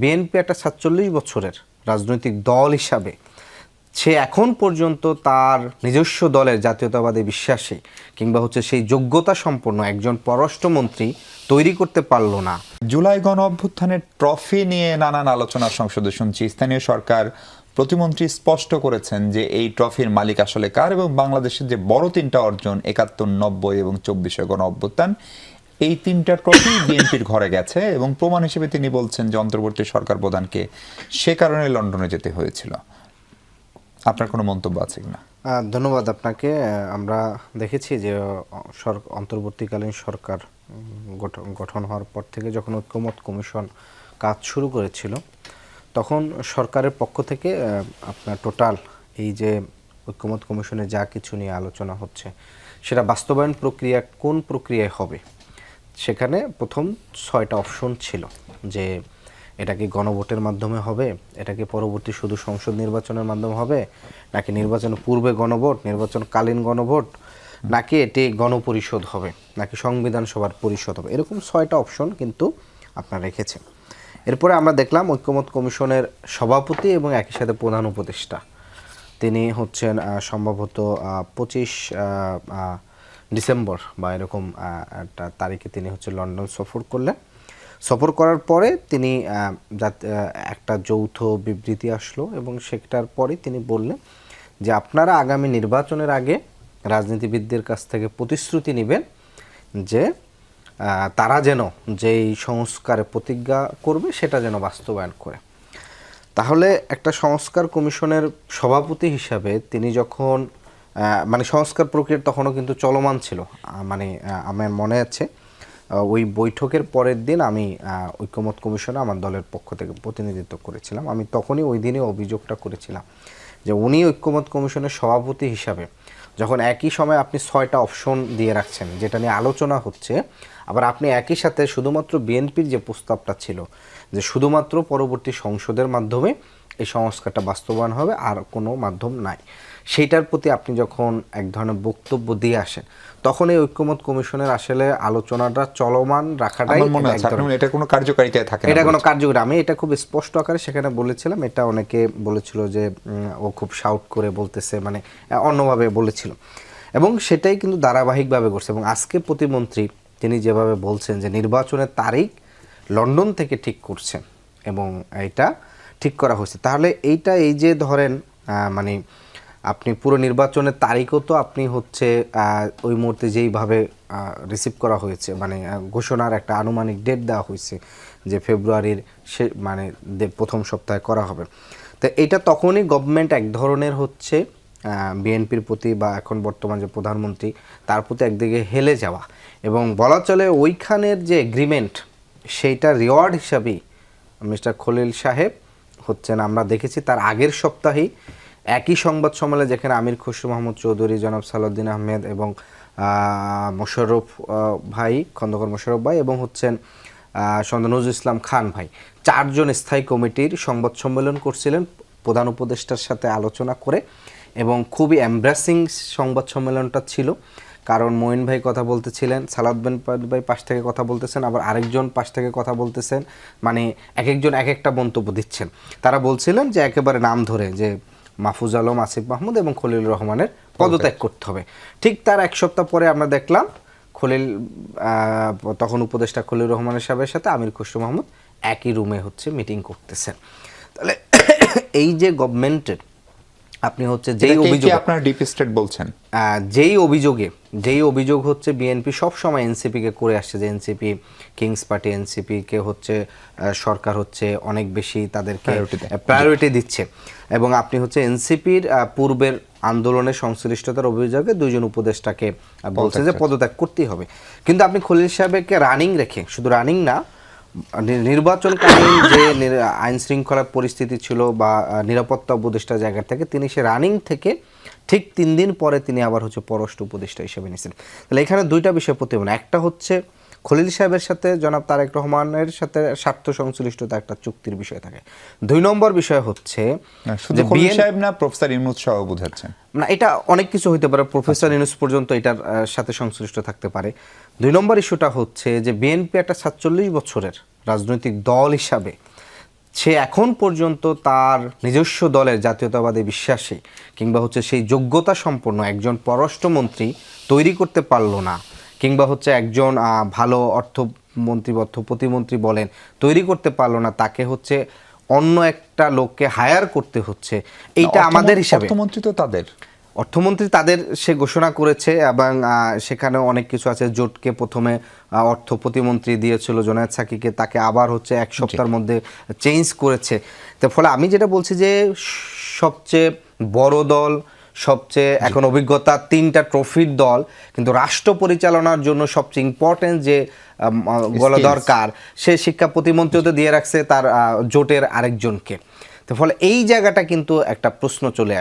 BNP একটা ৪৭ বছরের রাজনৈতিক দল হিসাবে সে এখন পর্যন্ত তার নিজস্ব দলের জাতীয়তাবাদী বিশ্বাসী কিংবা হচ্ছে সেই যোগ্যতা সম্পন্ন একজন পররাষ্ট্রমন্ত্রী তৈরি করতে পারলো না। জুলাই গণ অভ্যুত্থানের ট্রফি নিয়ে নানান আলোচনা সংসদে শুনছি। স্থানীয় সরকার প্রতিমন্ত্রী স্পষ্ট করেছেন যে এই ট্রফির মালিক আসলে কার, এবং বাংলাদেশের যে বড় তিনটা অর্জন ৭১, ৯০ এবং ২৪ গণ অভ্যুত্থান, এই তিনটা ট্রফি বিএনপির ঘরে গেছে, এবং প্রমাণ হিসেবে তিনি বলছেন যে অন্তর্বর্তী সরকার প্রধানকে সে কারণে লন্ডনে যেতে হয়েছিল। আপনার কোনো মন্তব্য আছে কিনা? ধন্যবাদ আপনাকে। আমরা দেখেছি যে অন্তর্বর্তীকালীন সরকার গঠন হওয়ার পর থেকে যখন ঐক্যমত কমিশন কাজ শুরু করেছিল, তখন সরকারের পক্ষ থেকে আপনার টোটাল এই যে ঐক্যমত কমিশনে যা কিছু নিয়ে আলোচনা হচ্ছে সেটা বাস্তবায়ন প্রক্রিয়া কোন প্রক্রিয়ায় হবে, সেখানে প্রথম 6টা অপশন ছিল যে এটা কি গণভোটের মাধ্যমে হবে, এটা কি পরবর্তী শুধু সংসদ নির্বাচনের মাধ্যমে হবে, নাকি নির্বাচনের পূর্বে গণভোট, নির্বাচনকালীন গণভোট, নাকি এটি গণপরিষদ হবে, নাকি সংবিধান সভার পরিষদ হবে। এরকম 6টা অপশন কিন্তু আপনার রেখেছে। এরপরে আমরা দেখলাম ঐক্যমত কমিশনের সভাপতি এবং একই সাথে প্রধান উপদেষ্টা তিনি হচ্ছেন সম্ভবত 25 ডিসেম্বর বা এরকম একটা তারিখে তিনি হচ্ছে লন্ডন সফর করার পরে তিনি একটা যৌথ বিবৃতি আসলো, এবং সেটার পরে তিনি বললেন যে আপনারা আগামী নির্বাচনের আগে রাজনীতিবিদদের কাছ থেকে প্রতিশ্রুতি নেবেন যে তারা যেন যেই সংস্কারে প্রতিজ্ঞা করবে সেটা যেন বাস্তবায়ন করে। তাহলে একটা সংস্কার কমিশনের সভাপতি হিসাবে তিনি যখন মানে সংস্কার প্রক্রিয়া তখনও কিন্তু চলমান ছিল, মানে আমার মনে আছে ওই বৈঠকের পরের দিন আমি ঐক্যমত কমিশনে আমার দলের পক্ষ থেকে প্রতিনিধিত্ব করেছিলাম। আমি তখনই ওই দিনই অভিযোগটা করেছিলাম যে উনি ঐক্যমত কমিশনের সভাপতি হিসাবে যখন একই সময় আপনি 6টা অপশন দিয়ে রাখছেন যেটা নিয়ে আলোচনা হচ্ছে, আবার আপনি একই সাথে শুধুমাত্র বিএনপির যে প্রস্তাবটা ছিল যে শুধুমাত্র পরবর্তী সংসদের মাধ্যমে এই সংস্কারটা বাস্তবায়ন হবে আর কোনো মাধ্যম নাই, সেইটার প্রতি আপনি যখন এক ধরনের বক্তব্য দিয়ে আসেন, তখন এই ঐক্যমত কমিশনের আসলে আলোচনাটা চলমান রাখাটাই এটা কোনো কার্যকারিতায় থাকে না, এটা কোনো কার্যকরী। আমি এটা খুব স্পষ্ট আকারে সেখানে বলেছিলাম। এটা অনেকে বলেছিল যে ও খুব শাউট করে বলতেছে, মানে অন্যভাবে বলেছিল, এবং সেটাই কিন্তু ধারাবাহিকভাবে করছে। এবং আজকে প্রতিমন্ত্রী তিনি যেভাবে বলছেন যে নির্বাচনের তারিখ লন্ডন থেকে ঠিক করছেন এবং এটা ঠিক করা হয়েছে, তাহলে এইটা এই যে ধরেন মানে আপনি পুরো নির্বাচনের তারিখও তো আপনি হচ্ছে ওই মুহূর্তে যেইভাবে রিসিভ করা হয়েছে, মানে ঘোষণার একটা আনুমানিক ডেট দেওয়া হয়েছে যে ফেব্রুয়ারির মানে প্রথম সপ্তাহে করা হবে। তো এইটা তখনই গভর্নমেন্ট এক ধরনের হচ্ছে বিএনপির প্রতি বা এখন বর্তমান যে প্রধানমন্ত্রী তার প্রতি একদিকে হেলে যাওয়া, এবং বলা চলে ওইখানের যে এগ্রিমেন্ট সেইটা রিওয়ার্ড হিসাবেই মিস্টার খলিল সাহেব হচ্ছেন। আমরা দেখেছি তার আগের সপ্তাহেই একই সংবাদ সম্মেলনে যেখানে আমির খসরু মাহমুদ চৌধুরী, জনাব সালাউদ্দিন আহমেদ এবং মোশাররফ ভাই, খন্দকার মোশাররফ ভাই এবং হচ্ছেন নজরুল ইসলাম খান ভাই, 4 জন স্থায়ী কমিটির সংবাদ সম্মেলন করছিলেন প্রধান উপদেষ্টার সাথে আলোচনা করে, এবং খুবই এমব্রেসিং সংবাদ সম্মেলনটা ছিল। কারণ মঈন ভাই কথা বলতেছিলেন, সালাউদ্দিন ভাই পাশ থেকে কথা বলতেছেন, আবার আরেকজন পাশ থেকে কথা বলতেছেন, মানে এক একজন এক একটা মন্তব্য দিচ্ছেন। তারা বলছিলেন যে একেবারে নাম ধরে যে মাহফুজ আলম, আসিফ মাহমুদ এবং খলিল রহমানের পদত্যাগ করতে হবে। ঠিক তার 1 সপ্তাহ পরে আমরা দেখলাম খলিল তখন উপদেষ্টা খলিল রহমানের সাহেবের সাথে আমির খসরু মাহমুদ একই রুমে হচ্ছে মিটিং করতেছেন। তাহলে এই যে গভর্নমেন্টের আপনি হচ্ছে যেই অভিযোগ আপনার ডিপ স্টেট বলছেন, যেই অভিযোগ হচ্ছে বিএনপি সবসময় এনসিপিকে করে আসছে যে এনসিপি কিংস পার্টি, এনসিপিকে হচ্ছে সরকার হচ্ছে অনেক বেশি তাদেরকে প্রায়োরিটি দিচ্ছে, এবং আপনি হচ্ছে এনসিপির পূর্বের আন্দোলনের সংশ্লিষ্টতার অভিযোগে 2 জন উপদেষ্টাকে বলছে যে পদত্যাগ করতেই হবে। কিন্তু আপনি খলিল সাহেবকে রানিং রেখে, শুধু রানিং না, নির্বাচনকালীন যে আইন শৃঙ্খলা পরিস্থিতি ছিল বা নিরাপত্তা উপদেষ্টা জায়গা থেকে তিনি সে রানিং থেকে ঠিক 3 দিন পরে তিনি আবার হচ্ছে পররাষ্ট্র উপদেষ্টা হিসেবে নিয়েছেন। তাহলে এখানে 2টা বিষয় প্রতিবন্ধ, একটা হচ্ছে খলিল সাহেবের সাথে জনাব তারেক রহমানের সাথে স্বার্থ সংশ্লিষ্টতা একটা চুক্তির বিষয় থাকে। 2 নম্বর বিষয় হচ্ছে শুধু খলিল সাহেব না, প্রফেসর ইউনূস সহ বোঝাচ্ছেন না, এটা অনেক কিছু হতে পারে, প্রফেসর ইউনূস পর্যন্ত এটার সাথে সংশ্লিষ্ট থাকতে পারে। 2 নম্বর ইস্যুটা হচ্ছে যে বিএনপি একটা ৪৭ বছরের রাজনৈতিক দল হিসাবে সে এখন পর্যন্ত তার নিজস্ব দলের জাতীয়তাবাদী বিশ্বাসী কিংবা হচ্ছে সেই যোগ্যতা সম্পন্ন একজন পররাষ্ট্রমন্ত্রী তৈরি করতে পারলো না, কিংবা হচ্ছে একজন ভালো অর্থমন্ত্রী অর্থ প্রতিমন্ত্রী বলেন তৈরি করতে পারলো না, তাকে হচ্ছে অন্য একটা লোককে হায়ার করতে হচ্ছে। এইটা আমাদের হিসাবে অর্থমন্ত্রী তো তাদের, অর্থমন্ত্রী তাদের সে ঘোষণা করেছে এবং সেখানে অনেক কিছু আছে। জোটকে প্রথমে অর্থ প্রতিমন্ত্রী দিয়েছিল জোনায়েদ সাকিকে, তাকে আবার হচ্ছে এক সপ্তাহের মধ্যে চেঞ্জ করেছে। তো ফলে আমি যেটা বলছি যে সবচেয়ে বড় দল, সবচেয়ে এখন অভিজ্ঞতা 3টা ট্রফির দল, কিন্তু রাষ্ট্র পরিচালনার জন্য সবচেয়ে ইম্পর্টেন্ট যে বলা দরকার সে শিক্ষা প্রতিমন্ত্রীও তো দিয়ে রাখছে তার জোটের আরেকজনকে। তো ফলে এই জায়গাটা কিন্তু একটা প্রশ্ন চলে আসে।